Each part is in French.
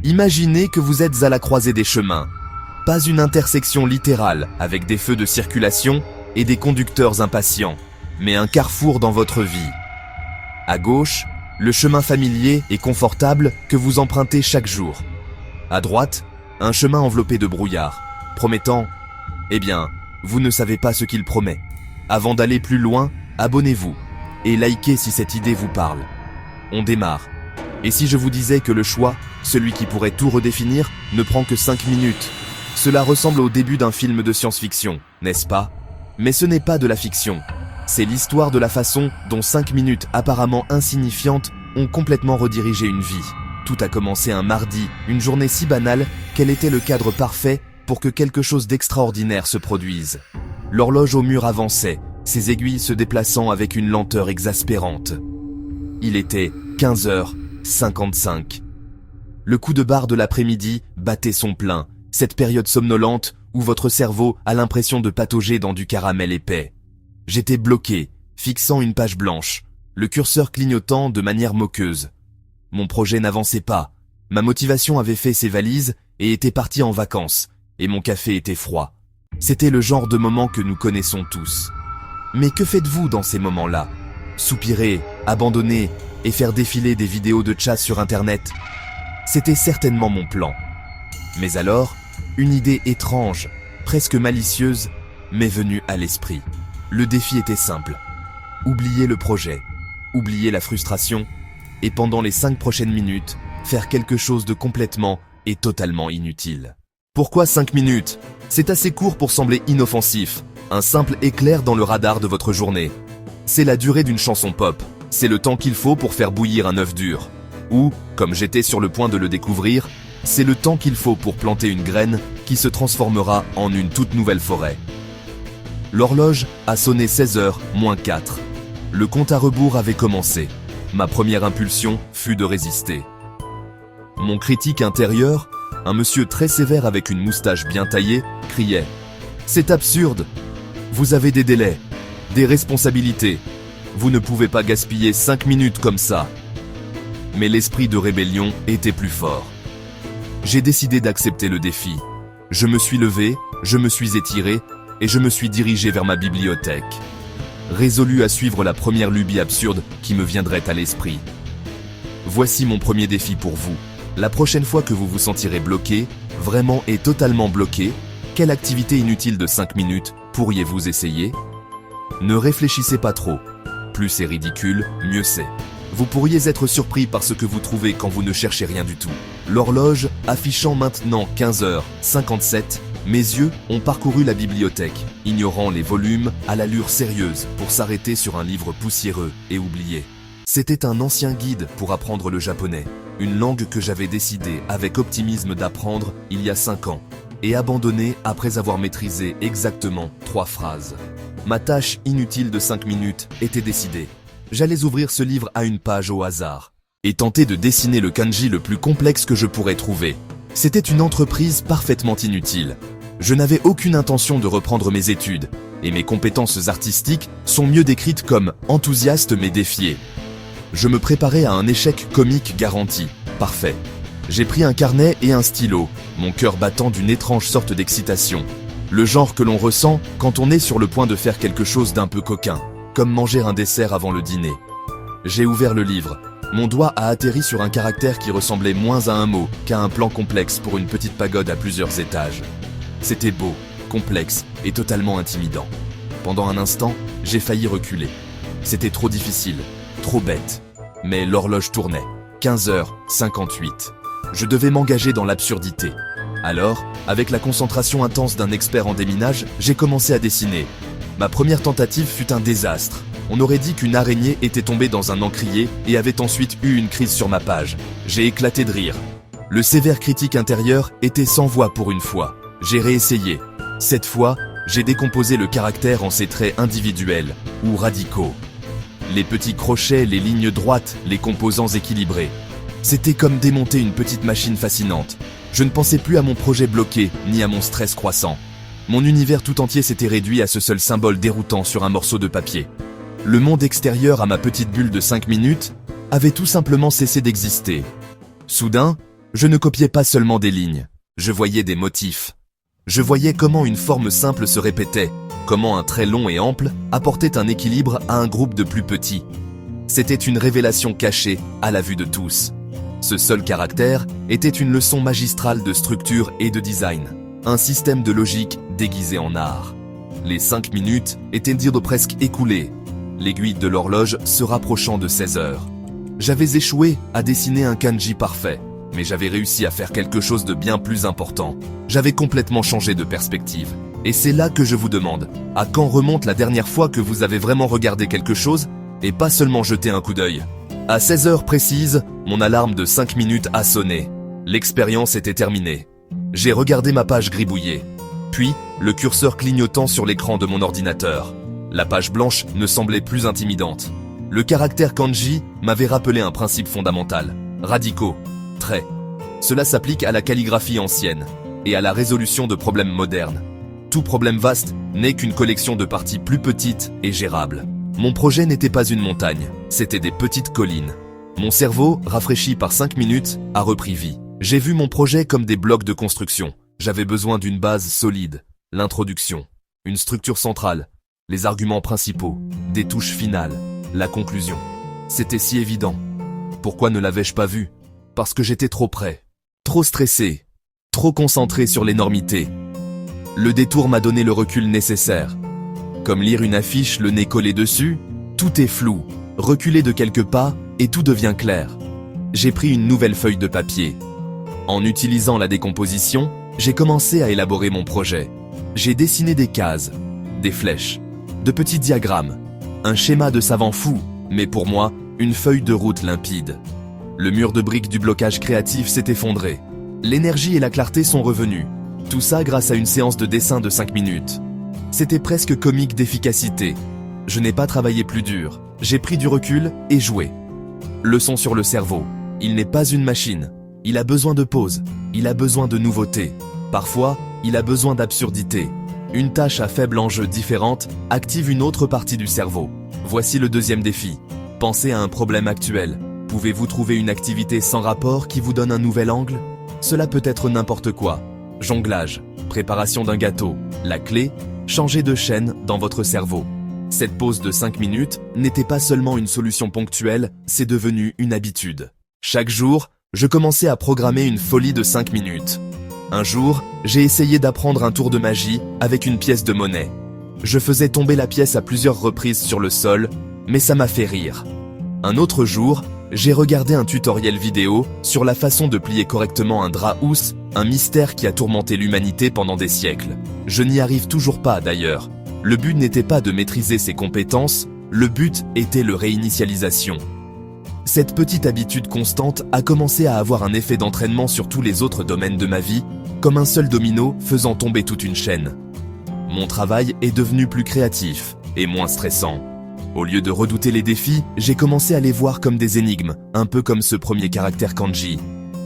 Imaginez que vous êtes à la croisée des chemins. Pas une intersection littérale avec des feux de circulation et des conducteurs impatients, mais un carrefour dans votre vie. À gauche, le chemin familier et confortable que vous empruntez chaque jour. À droite, un chemin enveloppé de brouillard, promettant... Eh bien, vous ne savez pas ce qu'il promet. Avant d'aller plus loin, abonnez-vous et likez si cette idée vous parle. On démarre. Et si je vous disais que le choix, celui qui pourrait tout redéfinir, ne prend que 5 minutes? Cela ressemble au début d'un film de science-fiction, n'est-ce pas? Mais ce n'est pas de la fiction. C'est l'histoire de la façon dont 5 minutes apparemment insignifiantes ont complètement redirigé une vie. Tout a commencé un mardi, une journée si banale qu'elle était le cadre parfait pour que quelque chose d'extraordinaire se produise. L'horloge au mur avançait, ses aiguilles se déplaçant avec une lenteur exaspérante. Il était 15h55. Le coup de barre de l'après-midi battait son plein, cette période somnolente où votre cerveau a l'impression de patauger dans du caramel épais. J'étais bloqué, fixant une page blanche, le curseur clignotant de manière moqueuse. Mon projet n'avançait pas, ma motivation avait fait ses valises et était partie en vacances, et mon café était froid. C'était le genre de moment que nous connaissons tous. Mais que faites-vous dans ces moments-là? Soupirer, abandonner et faire défiler des vidéos de chat sur Internet? C'était certainement mon plan. Mais alors, une idée étrange, presque malicieuse, m'est venue à l'esprit. Le défi était simple. Oublier le projet, oublier la frustration, et pendant les 5 prochaines minutes, faire quelque chose de complètement et totalement inutile. Pourquoi 5 minutes? C'est assez court pour sembler inoffensif, un simple éclair dans le radar de votre journée. C'est la durée d'une chanson pop, c'est le temps qu'il faut pour faire bouillir un œuf dur. Ou, comme j'étais sur le point de le découvrir, c'est le temps qu'il faut pour planter une graine qui se transformera en une toute nouvelle forêt. L'horloge a sonné 16h moins 4. Le compte à rebours avait commencé. Ma première impulsion fut de résister. Mon critique intérieur, un monsieur très sévère avec une moustache bien taillée, criait « C'est absurde! Vous avez des délais, des responsabilités. Vous ne pouvez pas gaspiller 5 minutes comme ça. » Mais l'esprit de rébellion était plus fort. J'ai décidé d'accepter le défi. Je me suis levé, je me suis étiré et je me suis dirigé vers ma bibliothèque. Résolu à suivre la première lubie absurde qui me viendrait à l'esprit. Voici mon premier défi pour vous. La prochaine fois que vous vous sentirez bloqué, vraiment et totalement bloqué, quelle activité inutile de 5 minutes pourriez-vous essayer? Ne réfléchissez pas trop. Plus c'est ridicule, mieux c'est. Vous pourriez être surpris par ce que vous trouvez quand vous ne cherchez rien du tout. L'horloge affichant maintenant 15h57, mes yeux ont parcouru la bibliothèque, ignorant les volumes à l'allure sérieuse pour s'arrêter sur un livre poussiéreux et oublié. C'était un ancien guide pour apprendre le japonais, une langue que j'avais décidé avec optimisme d'apprendre il y a 5 ans, et abandonné après avoir maîtrisé exactement 3 phrases. Ma tâche inutile de 5 minutes était décidée. J'allais ouvrir ce livre à une page au hasard, et tenter de dessiner le kanji le plus complexe que je pourrais trouver. C'était une entreprise parfaitement inutile. Je n'avais aucune intention de reprendre mes études, et mes compétences artistiques sont mieux décrites comme enthousiastes mais défiées. Je me préparais à un échec comique garanti. Parfait. J'ai pris un carnet et un stylo, mon cœur battant d'une étrange sorte d'excitation. Le genre que l'on ressent quand on est sur le point de faire quelque chose d'un peu coquin, comme manger un dessert avant le dîner. J'ai ouvert le livre. Mon doigt a atterri sur un caractère qui ressemblait moins à un mot qu'à un plan complexe pour une petite pagode à plusieurs étages. C'était beau, complexe et totalement intimidant. Pendant un instant, j'ai failli reculer. C'était trop difficile, trop bête. Mais l'horloge tournait. 15h58. Je devais m'engager dans l'absurdité. Alors, avec la concentration intense d'un expert en déminage, j'ai commencé à dessiner. Ma première tentative fut un désastre. On aurait dit qu'une araignée était tombée dans un encrier et avait ensuite eu une crise sur ma page. J'ai éclaté de rire. Le sévère critique intérieur était sans voix pour une fois. J'ai réessayé. Cette fois, j'ai décomposé le caractère en ses traits individuels, ou radicaux. Les petits crochets, les lignes droites, les composants équilibrés. C'était comme démonter une petite machine fascinante. Je ne pensais plus à mon projet bloqué, ni à mon stress croissant. Mon univers tout entier s'était réduit à ce seul symbole déroutant sur un morceau de papier. Le monde extérieur à ma petite bulle de 5 minutes avait tout simplement cessé d'exister. Soudain, Je ne copiais pas seulement des lignes, je voyais des motifs. Je voyais comment une forme simple se répétait, comment un trait long et ample apportait un équilibre à un groupe de plus petits. C'était une révélation cachée à la vue de tous. Ce seul caractère était une leçon magistrale de structure et de design, un système de logique déguisé en art. Les 5 minutes étaient presque écoulées, l'aiguille de l'horloge se rapprochant de 16 heures. J'avais échoué à dessiner un kanji parfait, mais j'avais réussi à faire quelque chose de bien plus important. J'avais complètement changé de perspective. Et c'est là que je vous demande, à quand remonte la dernière fois que vous avez vraiment regardé quelque chose et pas seulement jeté un coup d'œil? À 16 heures précises, mon alarme de 5 minutes a sonné. L'expérience était terminée. J'ai regardé ma page gribouillée. Puis, le curseur clignotant sur l'écran de mon ordinateur. La page blanche ne semblait plus intimidante. Le caractère kanji m'avait rappelé un principe fondamental. Radicaux, traits. Cela s'applique à la calligraphie ancienne et à la résolution de problèmes modernes. Tout problème vaste n'est qu'une collection de parties plus petites et gérables. Mon projet n'était pas une montagne, c'était des petites collines. Mon cerveau, rafraîchi par 5 minutes, a repris vie. J'ai vu mon projet comme des blocs de construction. J'avais besoin d'une base solide, l'introduction, une structure centrale, les arguments principaux, des touches finales, la conclusion. C'était si évident. Pourquoi ne l'avais-je pas vu? Parce que j'étais trop près, trop stressé, trop concentré sur l'énormité. Le détour m'a donné le recul nécessaire. Comme lire une affiche le nez collé dessus, tout est flou, reculez de quelques pas et tout devient clair. J'ai pris une nouvelle feuille de papier. En utilisant la décomposition, j'ai commencé à élaborer mon projet. J'ai dessiné des cases, des flèches, de petits diagrammes, un schéma de savant fou, mais pour moi, une feuille de route limpide. Le mur de briques du blocage créatif s'est effondré. L'énergie et la clarté sont revenues. Tout ça grâce à une séance de dessin de 5 minutes. C'était presque comique d'efficacité. Je n'ai pas travaillé plus dur. J'ai pris du recul et joué. Leçon sur le cerveau. Il n'est pas une machine. Il a besoin de pause. Il a besoin de nouveautés. Parfois, il a besoin d'absurdité. Une tâche à faible enjeu différente active une autre partie du cerveau. Voici le deuxième défi. Pensez à un problème actuel. Pouvez-vous trouver une activité sans rapport qui vous donne un nouvel angle? Cela peut être n'importe quoi. Jonglage, préparation d'un gâteau. La clé, changer de chaîne dans votre cerveau. Cette pause de 5 minutes n'était pas seulement une solution ponctuelle, c'est devenu une habitude. Chaque jour, je commençais à programmer une folie de 5 minutes. Un jour, j'ai essayé d'apprendre un tour de magie avec une pièce de monnaie. Je faisais tomber la pièce à plusieurs reprises sur le sol, mais ça m'a fait rire. Un autre jour, j'ai regardé un tutoriel vidéo sur la façon de plier correctement un drap housse, un mystère qui a tourmenté l'humanité pendant des siècles. Je n'y arrive toujours pas d'ailleurs. Le but n'était pas de maîtriser ses compétences, le but était le réinitialisation. Cette petite habitude constante a commencé à avoir un effet d'entraînement sur tous les autres domaines de ma vie, comme un seul domino faisant tomber toute une chaîne. Mon travail est devenu plus créatif et moins stressant. Au lieu de redouter les défis, j'ai commencé à les voir comme des énigmes, un peu comme ce premier caractère kanji.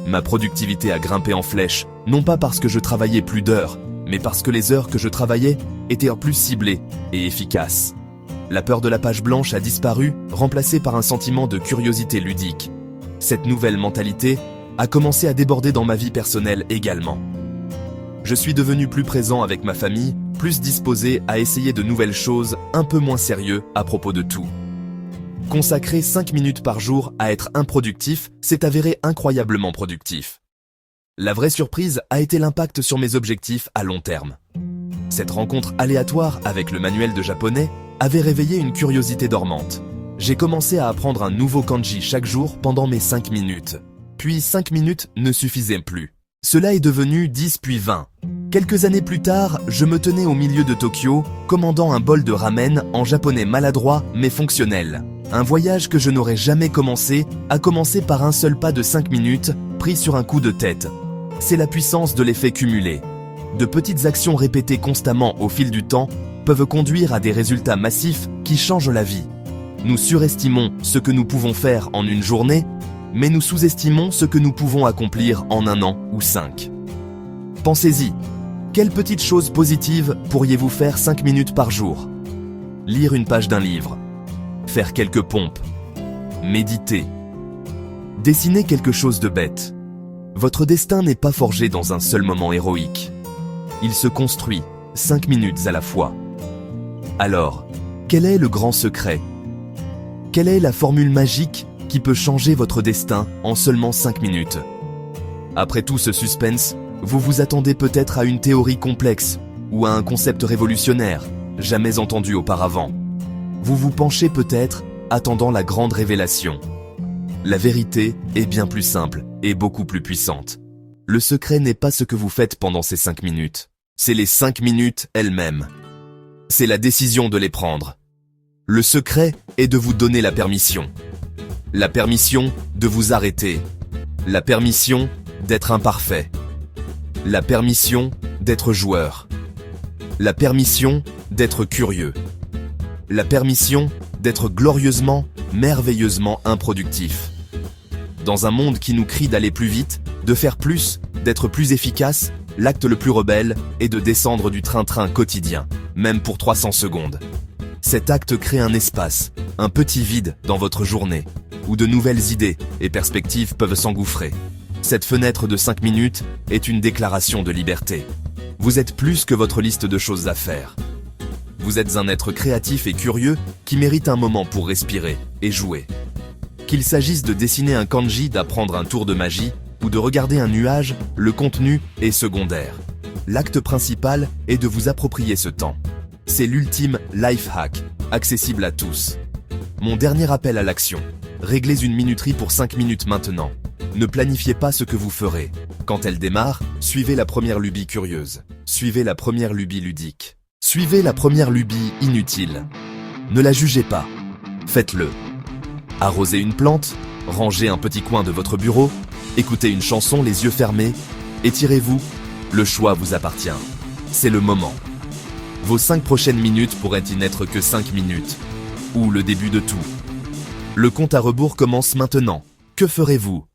Ma productivité a grimpé en flèche, non pas parce que je travaillais plus d'heures, mais parce que les heures que je travaillais étaient plus ciblées et efficaces. La peur de la page blanche a disparu, remplacée par un sentiment de curiosité ludique. Cette nouvelle mentalité a commencé à déborder dans ma vie personnelle également. Je suis devenu plus présent avec ma famille, plus disposé à essayer de nouvelles choses, un peu moins sérieux à propos de tout. Consacrer 5 minutes par jour à être improductif s'est avéré incroyablement productif. La vraie surprise a été l'impact sur mes objectifs à long terme. Cette rencontre aléatoire avec le manuel de japonais avait réveillé une curiosité dormante. J'ai commencé à apprendre un nouveau kanji chaque jour pendant mes 5 minutes. Puis 5 minutes ne suffisaient plus. Cela est devenu 10 puis 20. Quelques années plus tard, je me tenais au milieu de Tokyo, commandant un bol de ramen en japonais maladroit mais fonctionnel. Un voyage que je n'aurais jamais commencé a commencé par un seul pas de 5 minutes, pris sur un coup de tête. C'est la puissance de l'effet cumulé. De petites actions répétées constamment au fil du temps peuvent conduire à des résultats massifs qui changent la vie. Nous surestimons ce que nous pouvons faire en une journée, mais nous sous-estimons ce que nous pouvons accomplir en 1 an ou 5. Pensez-y. Quelle petite chose positive pourriez-vous faire 5 minutes par jour? Lire une page d'un livre. Faire quelques pompes. Méditer. Dessiner quelque chose de bête. Votre destin n'est pas forgé dans un seul moment héroïque. Il se construit 5 minutes à la fois. Alors, quel est le grand secret? Quelle est la formule magique qui peut changer votre destin en seulement 5 minutes? Après tout ce suspense, vous vous attendez peut-être à une théorie complexe ou à un concept révolutionnaire, jamais entendu auparavant. Vous vous penchez peut-être, attendant la grande révélation. La vérité est bien plus simple et beaucoup plus puissante. Le secret n'est pas ce que vous faites pendant ces 5 minutes. C'est les 5 minutes elles-mêmes. C'est la décision de les prendre. Le secret est de vous donner la permission. La permission de vous arrêter. La permission d'être imparfait. La permission d'être joueur. La permission d'être curieux. La permission d'être glorieusement, merveilleusement improductif. Dans un monde qui nous crie d'aller plus vite, de faire plus, d'être plus efficace, l'acte le plus rebelle est de descendre du train-train quotidien, même pour 300 secondes. Cet acte crée un espace, un petit vide dans votre journée, où de nouvelles idées et perspectives peuvent s'engouffrer. Cette fenêtre de 5 minutes est une déclaration de liberté. Vous êtes plus que votre liste de choses à faire. Vous êtes un être créatif et curieux qui mérite un moment pour respirer et jouer. Qu'il s'agisse de dessiner un kanji, d'apprendre un tour de magie ou de regarder un nuage, le contenu est secondaire. L'acte principal est de vous approprier ce temps. C'est l'ultime life hack, accessible à tous. Mon dernier appel à l'action. Réglez une minuterie pour 5 minutes maintenant. Ne planifiez pas ce que vous ferez. Quand elle démarre, suivez la première lubie curieuse. Suivez la première lubie ludique. Suivez la première lubie inutile. Ne la jugez pas. Faites-le. Arrosez une plante, rangez un petit coin de votre bureau, écoutez une chanson les yeux fermés, étirez-vous, le choix vous appartient. C'est le moment. Vos 5 prochaines minutes pourraient y n'être que 5 minutes. Ou le début de tout. Le compte à rebours commence maintenant. Que ferez-vous?